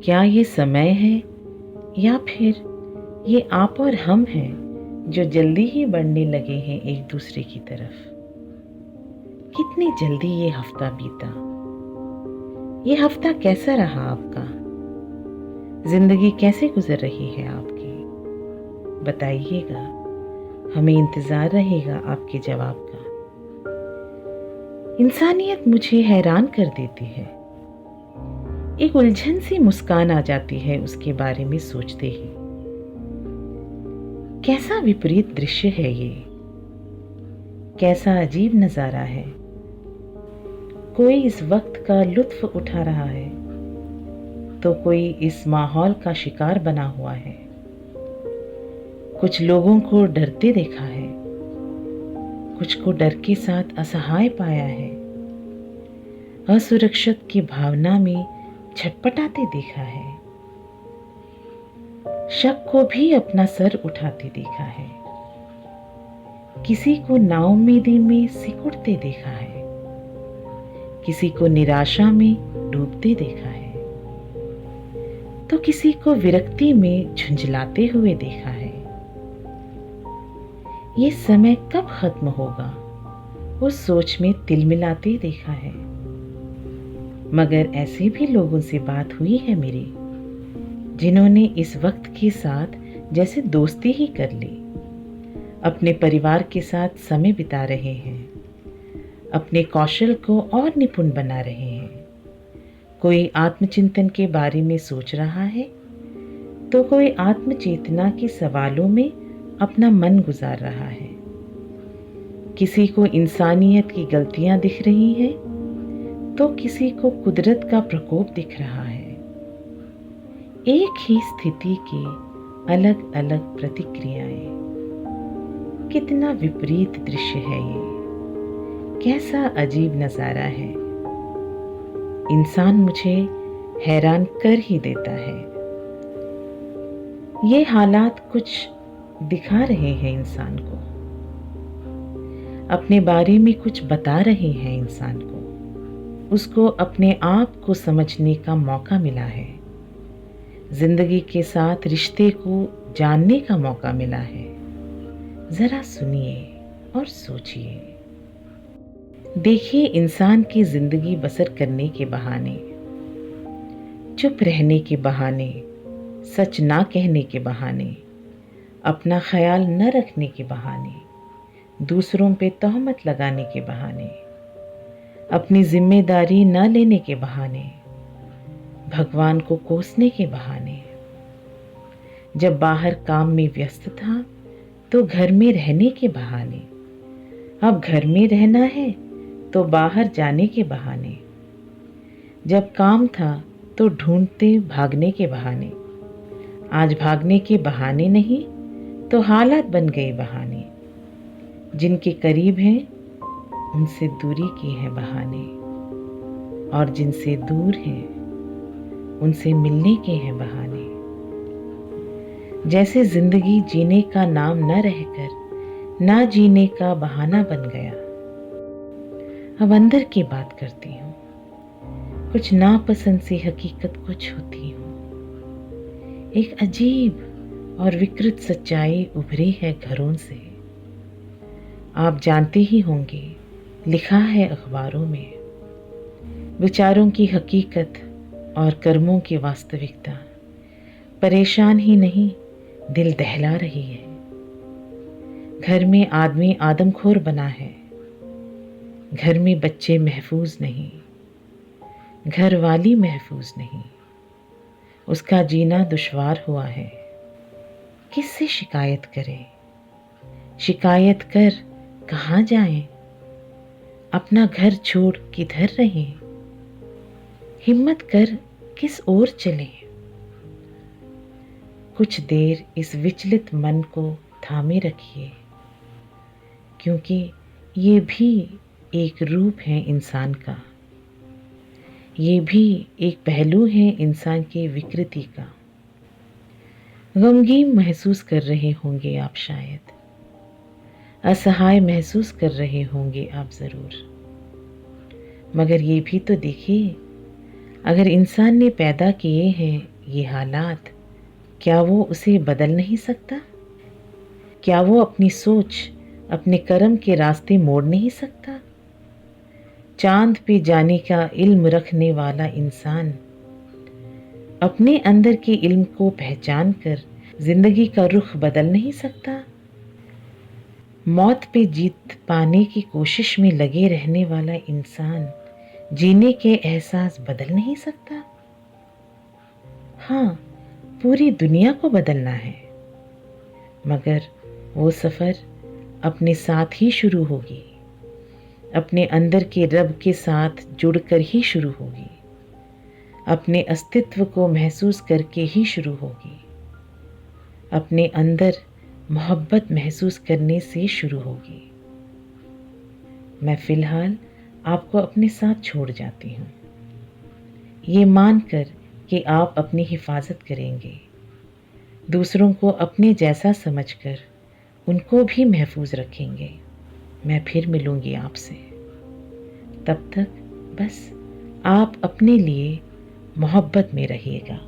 क्या ये समय है या फिर ये आप और हम हैं जो जल्दी ही बढ़ने लगे हैं एक दूसरे की तरफ। कितनी जल्दी ये हफ्ता बीता। ये हफ्ता कैसा रहा आपका? जिंदगी कैसे गुजर रही है आपकी? बताइएगा, हमें इंतजार रहेगा आपके जवाब का। इंसानियत मुझे हैरान कर देती है। एक उलझन सी मुस्कान आ जाती है उसके बारे में सोचते ही। कैसा विपरीत दृश्य है ये, कैसा अजीब नजारा है। कोई इस वक्त का लुत्फ उठा रहा है तो कोई इस माहौल का शिकार बना हुआ है। कुछ लोगों को डरते देखा है, कुछ को डर के साथ असहाय पाया है, असुरक्षित की भावना में छटपटाते देखा है, शक को भी अपना सर उठाते देखा है, किसी को नाउम्मीदी में सिकुड़ते देखा है, किसी को निराशा में डूबते देखा है, तो किसी को विरक्ति में झुंझलाते हुए देखा है। ये समय कब खत्म होगा उस सोच में तिलमिलाते देखा है। मगर ऐसे भी लोगों से बात हुई है मेरी, जिन्होंने इस वक्त के साथ जैसे दोस्ती ही कर ली, अपने परिवार के साथ समय बिता रहे हैं, अपने कौशल को और निपुण बना रहे हैं। कोई आत्मचिंतन के बारे में सोच रहा है तो कोई आत्मचेतना के सवालों में अपना मन गुजार रहा है। किसी को इंसानियत की गलतियां दिख रही हैं तो किसी को कुदरत का प्रकोप दिख रहा है। एक ही स्थिति की अलग अलग प्रतिक्रियाएं। कितना विपरीत दृश्य है ये, कैसा अजीब नजारा है। इंसान मुझे हैरान कर ही देता है। ये हालात कुछ दिखा रहे हैं इंसान को, अपने बारे में कुछ बता रहे हैं इंसान को। उसको अपने आप को समझने का मौका मिला है, जिंदगी के साथ रिश्ते को जानने का मौका मिला है। जरा सुनिए और सोचिए। देखिए, इंसान की जिंदगी बसर करने के बहाने, चुप रहने के बहाने, सच ना कहने के बहाने, अपना ख्याल न रखने के बहाने, दूसरों पे तोहमत लगाने के बहाने, अपनी जिम्मेदारी न लेने के बहाने, भगवान को कोसने के बहाने। जब बाहर काम में व्यस्त था तो घर में रहने के बहाने, अब घर में रहना है तो बाहर जाने के बहाने। जब काम था तो ढूंढते भागने के बहाने, आज भागने के बहाने नहीं तो हालात बन गए बहाने। जिनके करीब हैं उनसे दूरी के हैं बहाने, और जिनसे दूर हैं उनसे मिलने के हैं बहाने। जैसे जिंदगी जीने का नाम न रहकर ना जीने का बहाना बन गया। अब अंदर की बात करती हूँ, कुछ नापसंद सी हकीकत को छूती हूँ। एक अजीब और विकृत सच्चाई उभरी है घरों से। आप जानते ही होंगे, लिखा है अखबारों में, विचारों की हकीकत और कर्मों की वास्तविकता परेशान ही नहीं दिल दहला रही है। घर में आदमी आदमखोर बना है, घर में बच्चे महफूज नहीं, घर वाली महफूज नहीं, उसका जीना दुश्वार हुआ है। किससे शिकायत करें? शिकायत कर कहाँ जाएं? अपना घर छोड़ किधर रहें? हिम्मत कर किस ओर चलें? कुछ देर इस विचलित मन को थामे रखिए, क्योंकि ये भी एक रूप है इंसान का, ये भी एक पहलू है इंसान की विकृति का। गमगीन महसूस कर रहे होंगे आप शायद, असहाय महसूस कर रहे होंगे आप ज़रूर। मगर ये भी तो देखिए, अगर इंसान ने पैदा किए हैं ये हालात, क्या वो उसे बदल नहीं सकता? क्या वो अपनी सोच, अपने कर्म के रास्ते मोड़ नहीं सकता? चांद पे जाने का इल्म रखने वाला इंसान अपने अंदर के इल्म को पहचान कर जिंदगी का रुख बदल नहीं सकता? मौत पे जीत पाने की कोशिश में लगे रहने वाला इंसान जीने के एहसास बदल नहीं सकता? हाँ, पूरी दुनिया को बदलना है, मगर वो सफ़र अपने साथ ही शुरू होगी, अपने अंदर के रब के साथ जुड़कर ही शुरू होगी, अपने अस्तित्व को महसूस करके ही शुरू होगी, अपने अंदर मोहब्बत महसूस करने से शुरू होगी। मैं फ़िलहाल आपको अपने साथ छोड़ जाती हूँ, ये मानकर कि आप अपनी हिफाजत करेंगे, दूसरों को अपने जैसा समझकर उनको भी महफूज रखेंगे। मैं फिर मिलूँगी आपसे, तब तक बस आप अपने लिए मोहब्बत में रहिएगा।